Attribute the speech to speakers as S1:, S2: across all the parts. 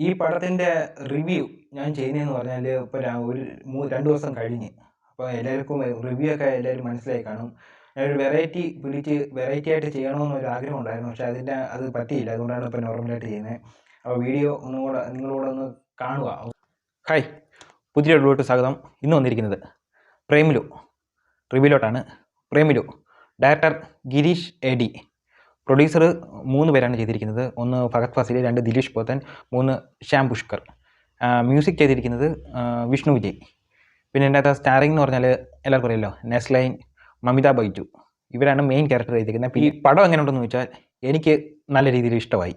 S1: ഈ പടത്തിൻ്റെ റിവ്യൂ ഞാൻ ചെയ്യുന്നതെന്ന് പറഞ്ഞാൽ ഇപ്പോൾ ഒരു 2 ദിവസം കഴിഞ്ഞ്. അപ്പോൾ എല്ലാവർക്കും റിവ്യൂ ഒക്കെ എല്ലാവരും മനസ്സിലായി കാണും. ഞാനൊരു വെറൈറ്റി ആയിട്ട് ചെയ്യണമെന്നൊരു ആഗ്രഹം ഉണ്ടായിരുന്നു. പക്ഷേ അത് പറ്റിയില്ല. അതുകൊണ്ടാണ് ഇപ്പോൾ നോർമലായിട്ട് ചെയ്യുന്നത്. അപ്പോൾ വീഡിയോ നിങ്ങളോട് ഒന്ന് കാണുക. ഹായ്, പുതിയ വീഡിയോയിലോട്ട് സ്വാഗതം. ഇന്ന് വന്നിരിക്കുന്നത് പ്രേമിലു റിവ്യൂലോട്ടാണ്. പ്രേമിലു ഡയറക്ടർ ഗിരീഷ് AD, പ്രൊഡ്യൂസർ 3 പേരാണ് ചെയ്തിരിക്കുന്നത്. 1 ഫഹദ് ഫാസിൽ, 2 ദിലീഷ് പോത്തൻ, 3 ശ്യാം പുഷ്കർ. മ്യൂസിക് ചെയ്തിരിക്കുന്നത് വിഷ്ണു വിജയ്. പിന്നെ എൻ്റെ അകത്ത് സ്റ്റാറിംഗ് എന്ന് പറഞ്ഞാൽ എല്ലാവർക്കും അറിയാമല്ലോ, നെസ്ലൈൻ, മമിത ബൈജു, ഇവരാണ് മെയിൻ ക്യാരക്ടർ ചെയ്തിരിക്കുന്നത്. ഈ പടം എങ്ങനെയുണ്ടെന്ന് ചോദിച്ചാൽ എനിക്ക് നല്ല രീതിയിൽ ഇഷ്ടമായി.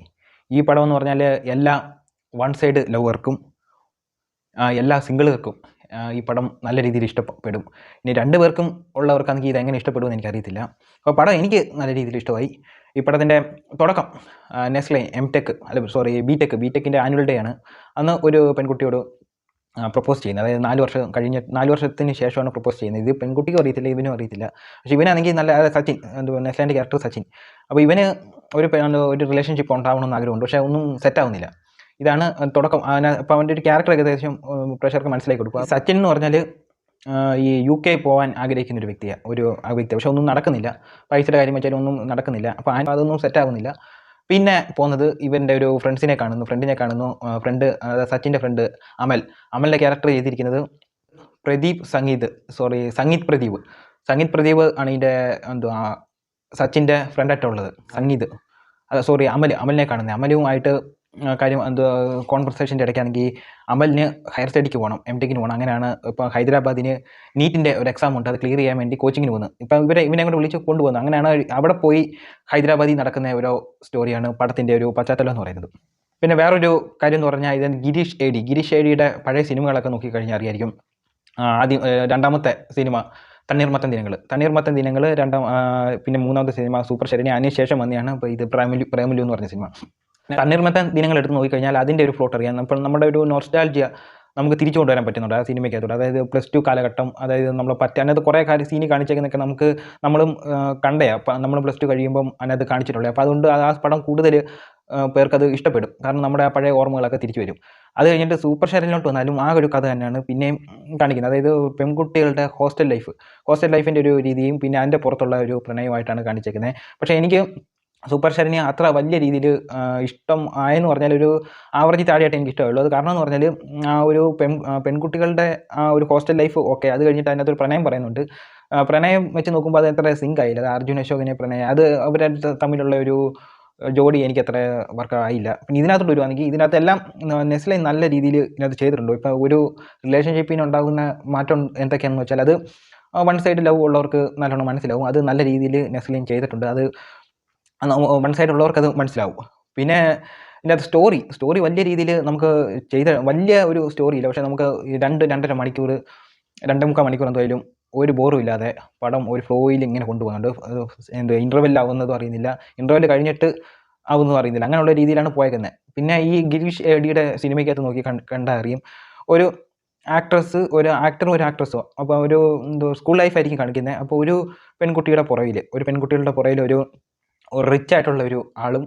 S1: ഈ പടം എന്ന് പറഞ്ഞാൽ എല്ലാ വൺ സൈഡ് ലവർക്കും എല്ലാ സിംഗിളുകൾക്കും ഈ പടം നല്ല രീതിയിൽ ഇഷ്ടപ്പെടും. ഇനി 2 പേർക്കും ഉള്ളവർക്കാണെങ്കിൽ ഇതെങ്ങനെ ഇഷ്ടപ്പെടുമെന്ന് എനിക്കറിയത്തില്ല. അപ്പോൾ പടം എനിക്ക് നല്ല രീതിയിൽ ഇഷ്ടമായി. ഈ പടത്തിൻ്റെ തുടക്കം നെസ്ലൈൻ ബിടെക്കിൻ്റെ ആനുവൽ ഡേ ആണ്. അന്ന് ഒരു പെൺകുട്ടിയോട് പ്രപ്പോസ് ചെയ്യുന്നത്. അതായത് 4 വർഷത്തിന് ശേഷമാണ് പ്രപ്പോസ് ചെയ്യുന്നത്. ഇത് പെൺകുട്ടിക്കും അറിയത്തില്ല, ഇവനും അറിയത്തില്ല. പക്ഷേ ഇവനാണെങ്കിൽ സച്ചിൻ, നെസ്ലൈൻ്റെ ക്യാരക്ടർ സച്ചിൻ. അപ്പോൾ ഇവന് ഒരു റിലേഷൻഷിപ്പ് ഉണ്ടാവണമെന്ന് ആഗ്രഹമുണ്ട്. പക്ഷേ ഒന്നും സെറ്റാവുന്നില്ല. ഇതാണ് തുടക്കം. അപ്പോൾ അവൻ്റെ ഒരു ക്യാരക്ടർ ഏകദേശം പ്രേക്ഷകർക്ക് മനസ്സിലാക്കി കൊടുക്കുക. സച്ചിൻ എന്ന് പറഞ്ഞാൽ ഈ UK പോകാൻ ആഗ്രഹിക്കുന്ന ഒരു വ്യക്തി, പക്ഷെ ഒന്നും നടക്കുന്നില്ല. പൈസയുടെ കാര്യം വെച്ചാൽ ഒന്നും നടക്കുന്നില്ല. അപ്പോൾ അതൊന്നും സെറ്റാകുന്നില്ല. പിന്നെ പോകുന്നത് ഇവൻ്റെ ഒരു ഫ്രണ്ടിനെ കാണുന്നു. സച്ചിൻ്റെ ഫ്രണ്ട് അമലിൻ്റെ ക്യാരക്ടർ ചെയ്തിരിക്കുന്നത് സംഗീത് പ്രദീപ് ആണ് ഇതിൻ്റെ സച്ചിൻ്റെ ഫ്രണ്ടായിട്ടുള്ളത്. അമലിനെ കാണുന്നത്. അമലുമായിട്ട് കാര്യം കോൺവെർസേഷൻ്റെ ഇടയ്ക്കാണെങ്കിൽ അമലിന് ഹയർ സ്റ്റഡിക്ക് പോകണം, MTechന് പോകണം. അങ്ങനെയാണ് ഇപ്പോൾ ഹൈദരാബാദിന് നീറ്റിൻ്റെ ഒരു എക്സാം ഉണ്ട്, അത് ക്ലിയർ ചെയ്യാൻ വേണ്ടി കോച്ചിങ്ങിന് പോകുന്നത്. ഇപ്പം ഇവനെ കൊണ്ട് വിളിച്ച് കൊണ്ടുപോകുന്നത്. അങ്ങനെയാണ് അവിടെ പോയി ഹൈദരാബാദിൽ നടക്കുന്ന ഓരോ സ്റ്റോറിയാണ് പടത്തിൻ്റെ ഒരു പശ്ചാത്തലം എന്ന് പറയുന്നത്. പിന്നെ വേറൊരു കാര്യം എന്ന് പറഞ്ഞാൽ ഇത് ഗിരീഷ് ADയുടെ പഴയ സിനിമകളൊക്കെ നോക്കിക്കഴിഞ്ഞാൽ അറിയായിരിക്കും. രണ്ടാമത്തെ സിനിമ തണ്ണീർമത്തൻ ദിനങ്ങൾ, പിന്നെ 3ാമത്തെ സിനിമ സൂപ്പർ ശരണി. അതിനുശേഷം വന്നെയാണ് ഇപ്പോൾ ഇത് പ്രേമലു എന്ന് പറഞ്ഞ സിനിമ. തണ്ണീർമത്തൻ ദിനങ്ങൾ എടുത്ത് നോക്കിക്കഴിഞ്ഞാൽ അതിൻ്റെ ഒരു പ്ലോട്ട് അറിയാം. അപ്പോൾ നമ്മുടെ ഒരു നോസ്റ്റാൾജിയ നമുക്ക് തിരിച്ചു കൊണ്ടുവരാൻ പറ്റുന്നുണ്ട് ആ സിനിമയ്ക്കകത്തോട്. അതായത് +2 കാലഘട്ടം, അതായത് നമ്മൾ അതിനകത്ത് കുറേ സീനി കാണിച്ചേക്കുന്നൊക്കെ നമ്മളും കണ്ടേ. അപ്പം നമ്മൾ +2 കഴിയുമ്പം അതിനകത്ത് കാണിച്ചിട്ടുള്ളത്. അപ്പോൾ അതുകൊണ്ട് ആ പടം കൂടുതൽ പേർക്കത് ഇഷ്ടപ്പെടും. കാരണം നമ്മുടെ ആ പഴയ ഓർമ്മകളൊക്കെ തിരിച്ചു വരും. അത് കഴിഞ്ഞിട്ട് സൂപ്പർ ശരണിലോട്ട് വന്നാലും ആ ഒരു കഥ തന്നെയാണ് പിന്നെയും കാണിക്കുന്നത്. അതായത് പെൺകുട്ടികളുടെ ഹോസ്റ്റൽ ലൈഫിൻ്റെ ഒരു രീതിയും പിന്നെ അതിൻ്റെ പുറത്തുള്ള ഒരു പ്രണയമായിട്ടാണ് കാണിച്ചേക്കുന്നത്. പക്ഷേ എനിക്ക് സൂപ്പർ ശരണ്യ അത്ര വലിയ രീതിയിൽ ഇഷ്ടം ആയെന്ന് പറഞ്ഞാൽ ഒരു ആവറേജ് താഴെയായിട്ട് എനിക്ക് ഇഷ്ടമുള്ളൂ. അത് കാരണം എന്ന് പറഞ്ഞാൽ ആ ഒരു പെൺകുട്ടികളുടെ ആ ഒരു ഹോസ്റ്റൽ ലൈഫ് ഓക്കെ. അത് കഴിഞ്ഞിട്ട് അതിനകത്തൊരു പ്രണയം പറയുന്നുണ്ട്. പ്രണയം വെച്ച് നോക്കുമ്പോൾ അത് അത്ര സിങ്ക് ആയില്ല. അത് അർജുൻ അശോകിനെ പ്രണയം, അത് അവർ തമ്മിലുള്ള ഒരു ജോഡി എനിക്ക് അത്ര വർക്ക് ആയില്ല. പിന്നെ ഇതിനകത്തോട്ട് വരുവാണെങ്കിൽ ഇതിനകത്തെല്ലാം നെസ്ലൈൻ നല്ല രീതിയിൽ ഇതിനകത്ത് ചെയ്തിട്ടുണ്ട്. ഇപ്പോൾ ഒരു റിലേഷൻഷിപ്പിന് ഉണ്ടാകുന്ന മാറ്റം എന്തൊക്കെയാണെന്ന് വെച്ചാൽ അത് വൺ സൈഡ് ലവ് ഉള്ളവർക്ക് നല്ലോണം മനസ്സിലാവും. അത് നല്ല രീതിയിൽ നെസ്ലൈൻ ചെയ്തിട്ടുണ്ട്. അത് വൺ സൈഡ് ഉള്ളവർക്ക് അത് മനസ്സിലാവും. പിന്നെ ഇതിനകത്ത് സ്റ്റോറി വലിയ രീതിയിൽ നമുക്ക് വലിയ ഒരു സ്റ്റോറി ഇല്ല. പക്ഷേ നമുക്ക് 2-2.5 മണിക്കൂർ 2.25 മണിക്കൂർ എന്തായാലും ഒരു ബോറും ഇല്ലാതെ പടം ഒരു ഫ്ലോയിൽ ഇങ്ങനെ കൊണ്ടുപോകുന്നുണ്ട്. ഇൻ്റർവെൽ ആവുന്നതും അറിയുന്നില്ല, ഇൻ്റർവെൽ കഴിഞ്ഞിട്ട് ആവുന്നതും അറിയുന്നില്ല. അങ്ങനെയുള്ള രീതിയിലാണ് പോയേക്കുന്നത്. പിന്നെ ഈ ഗിരീഷ് ADയുടെ സിനിമയ്ക്കകത്ത് നോക്കി കണ്ടാൽ അറിയും, ഒരു ആക്ടറും ഒരു ആക്ട്രസ്സും. അപ്പോൾ ഒരു സ്കൂൾ ലൈഫായിരിക്കും കാണിക്കുന്നത്. അപ്പോൾ ഒരു പെൺകുട്ടിയുടെ പുറകിൽ ഒരു റിച്ച് ആയിട്ടുള്ള ഒരു ആളും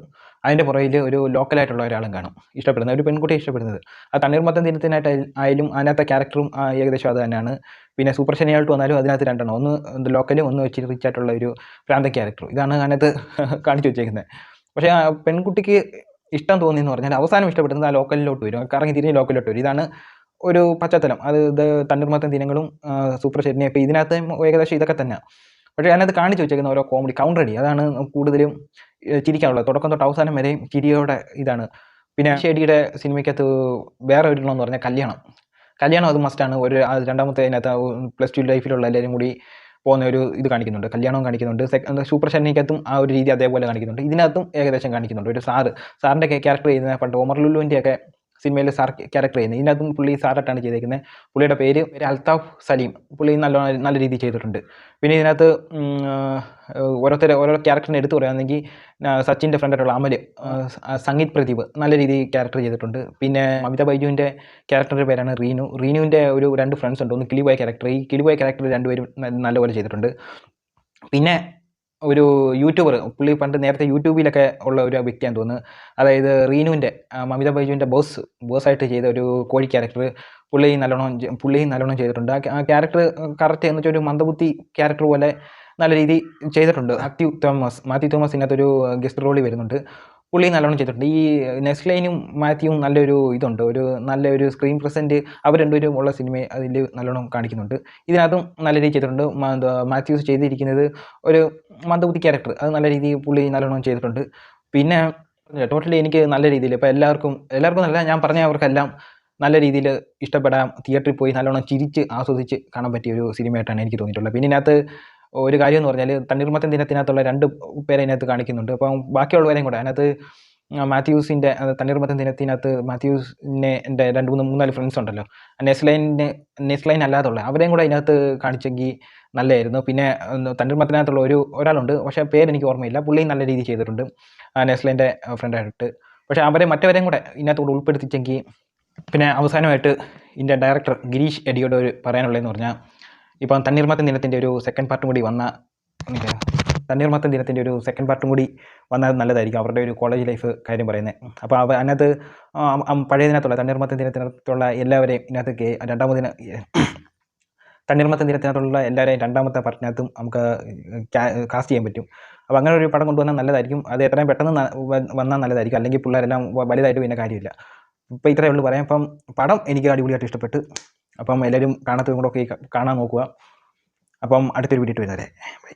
S1: അതിൻ്റെ പുറകിൽ ഒരു ലോക്കലായിട്ടുള്ള ഒരാളും കാണും. ഒരു പെൺകുട്ടിയെ ഇഷ്ടപ്പെടുന്നത്. ആ തണ്ണീർമത്തൻ ദിനത്തിനായിട്ടായാലും അതിനകത്തെ ക്യാരക്ടറും ഏകദേശം അത് തന്നെയാണ്. പിന്നെ സൂപ്പർ ശനിയായിട്ട് വന്നാലും അതിനകത്ത് 2 എണ്ണം, ഒന്ന് ലോക്കലും ഒന്ന് വെച്ച് റിച്ച് ആയിട്ടുള്ള ഒരു പ്രാന്തൻ ക്യാരക്ടർ. ഇതാണ് അതിനകത്ത് കാണിച്ചു വെച്ചേക്കുന്നത്. പക്ഷേ ആ പെൺകുട്ടിക്ക് ഇഷ്ടം തോന്നിയെന്ന് പറഞ്ഞാൽ അവസാനം ഇഷ്ടപ്പെടുന്നത് ആ ലോക്കലിലോട്ട് വരും, കറങ്ങി തിരിഞ്ഞ് ലോക്കലിലോട്ട് വരും. ഇതാണ് ഒരു പശ്ചാത്തലം. ഇത് തണ്ണീർമത്തൻ ദിനങ്ങളും സൂപ്പർ ശനിയും. ഇപ്പോൾ ഇതിനകത്ത് ഏകദേശം ഇതൊക്കെ തന്നെ. പക്ഷേ അതിനകത്ത് കാണിച്ചു വെച്ചേക്കുന്ന ഓരോ കോമഡി കൗണ്ടറടി, അതാണ് കൂടുതലും ചിരിക്കാനുള്ളത്. തുടക്കം തൊട്ട് അവസാനം വരെയും ചിരിയോടെ ഇതാണ്. പിന്നെ ADയുടെ സിനിമയ്ക്കകത്ത് വേറെ ഒരെണ്ണമെന്ന് പറഞ്ഞാൽ കല്യാണം അത് മസ്റ്റാണ്. രണ്ടാമത്തെ അതിനകത്ത് +2 ലൈഫിലുള്ള എല്ലാവരും കൂടി പോകുന്ന ഒരു ഇത് കാണിക്കുന്നുണ്ട്. കല്യാണവും കാണിക്കുന്നുണ്ട്. സൂപ്പർ ശനിക്കകത്തും ആ ഒരു രീതി അതേപോലെ കാണിക്കുന്നുണ്ട്. ഇതിനകത്തും ഏകദേശം കാണിക്കുന്നുണ്ട്. ഒരു സാറിൻ്റെ ക്യാരക്ടർ ചെയ്യുന്ന പണ്ട് ഒമർ ലുലുവിൻ്റെയൊക്കെ സിനിമയിൽ സാർ ക്യാരക്ടർ ചെയ്യുന്നത്. ഇതിനകത്തും പുള്ളി സാറായിട്ടാണ് ചെയ്തേക്കുന്നത്. പുള്ളിയുടെ പേര് അൽത്താഫ് സലീം. പുള്ളി നല്ല രീതിയിൽ ചെയ്തിട്ടുണ്ട്. പിന്നെ ഇതിനകത്ത് ഓരോ ക്യാരക്ടറിനെ എടുത്തു പറയുകയാണെങ്കിൽ സച്ചിൻ്റെ ഫ്രണ്ടായിട്ടുള്ള അമൽ, സംഗീത് പ്രദീപ് നല്ല രീതിയിൽ ക്യാരക്ടർ ചെയ്തിട്ടുണ്ട്. പിന്നെ മമിത ബൈജുവിൻ്റെ ക്യാരക്ടറിൻ്റെ പേരാണ് റീനുവിൻ്റെ ഒരു 2 ഫ്രണ്ട്സ് ഉണ്ട്. ഒന്ന് കിളിബോയ് ക്യാരക്ടർ. ഈ കിളിബോയ് ക്യാരക്ടർ 2 പേരും നല്ലപോലെ ചെയ്തിട്ടുണ്ട്. പിന്നെ ഒരു യൂട്യൂബർ, പുള്ളി പണ്ട് നേരത്തെ യൂട്യൂബിലൊക്കെ ഉള്ള ഒരു വ്യക്തിയാന്ന് തോന്നുന്നു. അതായത് റീനുവിൻ്റെ മമിത ബൈജുവിൻ്റെ ബോസായിട്ട് ചെയ്ത ഒരു കോഴി ക്യാരക്ടർ പുള്ളി നല്ലോണം ചെയ്തിട്ടുണ്ട്. ആ ക്യാരക്ടർ കറക്റ്റ് എന്ന് വെച്ചാൽ ഒരു മന്ദബുദ്ധി ക്യാരക്ടർ പോലെ നല്ല രീതിയിൽ ചെയ്തിട്ടുണ്ട്. മാത്യു തോമസ് ഇതിനകത്തൊരു ഗസ്റ്റ് റോളിൽ വരുന്നുണ്ട്. പുള്ളി നല്ലോണം ചെയ്തിട്ടുണ്ട്. ഈ നെസ്ലൈനും മാത്യുവും നല്ലൊരു സ്ക്രീൻ പ്രസൻറ്റ് അവർ രണ്ടുപേരും ഉള്ള സിനിമ അതിൽ നല്ലോണം കാണിക്കുന്നുണ്ട്. ഇതിനകത്തും നല്ല രീതിയിൽ ചെയ്തിട്ടുണ്ട്. മാത്യൂസ് ചെയ്തിരിക്കുന്നത് ഒരു മന്ദബുദ്ധി ക്യാരക്ടർ, അത് നല്ല രീതിയിൽ പുള്ളി നല്ലോണം ചെയ്തിട്ടുണ്ട്. പിന്നെ ടോട്ടലി എനിക്ക് നല്ല രീതിയിൽ ഇപ്പോൾ എല്ലാവർക്കും നല്ല, ഞാൻ പറഞ്ഞവർക്കെല്ലാം നല്ല രീതിയിൽ ഇഷ്ടപ്പെടാം, തിയേറ്ററിൽ പോയി നല്ലോണം ചിരിച്ച് ആസ്വദിച്ച് കാണാൻ പറ്റിയ ഒരു സിനിമയായിട്ടാണ് എനിക്ക് തോന്നിയിട്ടുള്ളത്. പിന്നെ ഇതിനകത്ത് ഒരു കാര്യം എന്ന് പറഞ്ഞാൽ തണ്ണീർമത്തൻ ദിനത്തിനകത്തുള്ള 2 പേരെ ഇതിനകത്ത് കാണിക്കുന്നുണ്ട്. അപ്പം ബാക്കിയുള്ളവരെയും കൂടെ അതിനകത്ത് മാത്യൂസിൻ്റെ തണ്ണീർമത്തൻ ദിനത്തിനകത്ത് മാത്യൂസിനെ എൻ്റെ 3-4 ഫ്രണ്ട്സ് ഉണ്ടല്ലോ, നെസ്ലൈൻ അല്ലാതുള്ള അവരെയും കൂടെ അതിനകത്ത് കാണിച്ചെങ്കിൽ നല്ലതായിരുന്നു. പിന്നെ തണ്ണീർമത്തനകത്തുള്ള ഒരാളുണ്ട്, പക്ഷേ പേരെനിക്ക് ഓർമ്മയില്ല. പുള്ളിയും നല്ല രീതിയിൽ ചെയ്തിട്ടുണ്ട് നെസ്ലൈൻ്റെ ഫ്രണ്ടായിട്ട്. പക്ഷേ മറ്റവരെയും കൂടെ ഇതിനകത്തോട് ഉൾപ്പെടുത്തിച്ചെങ്കിൽ. പിന്നെ അവസാനമായിട്ട് ഇതിൻ്റെ ഡയറക്ടർ ഗിരീഷ് എഡിയോട് പറയാനുള്ളതെന്ന് പറഞ്ഞാൽ, ഇപ്പം തണ്ണീർമത്തൻ ദിനത്തിൻ്റെ ഒരു സെക്കൻഡ് പാർട്ടും കൂടി വന്നാൽ നല്ലതായിരിക്കും. അവരുടെ ഒരു കോളേജ് ലൈഫ് കാര്യം പറയുന്നത്. അപ്പോൾ അതിനകത്ത് പഴയതിനകത്തുള്ള തണ്ണീർമത്തൻ ദിനത്തിനകത്തുള്ള എല്ലാവരെയും ഇതിനകത്ത് തണ്ണീർമത്തൻ ദിനത്തിനകത്തുള്ള എല്ലാവരെയും രണ്ടാമത്തെ പാർട്ടിനകത്തും നമുക്ക് കാസ്റ്റ് ചെയ്യാൻ പറ്റും. അപ്പോൾ അങ്ങനെ ഒരു പടം കൊണ്ടുവന്നാൽ നല്ലതായിരിക്കും. അത് എത്രയും പെട്ടെന്ന് വന്നാൽ നല്ലതായിരിക്കും. അല്ലെങ്കിൽ പിള്ളേരെല്ലാം വലുതായിട്ട് പിന്നെ കാര്യമില്ല. ഇപ്പോൾ ഇത്രയേ ഉള്ളൂ പറയാം. അപ്പം പടം എനിക്ക് അടിപൊളിയായിട്ട് ഇഷ്ടപ്പെട്ടു. അപ്പം എല്ലാവരും കാണാത്തതും കൂടെ ഒക്കെ കാണാൻ നോക്കുക. അപ്പം അടുത്തൊരു വീഡിയോ വരുന്നവരെ ബൈ.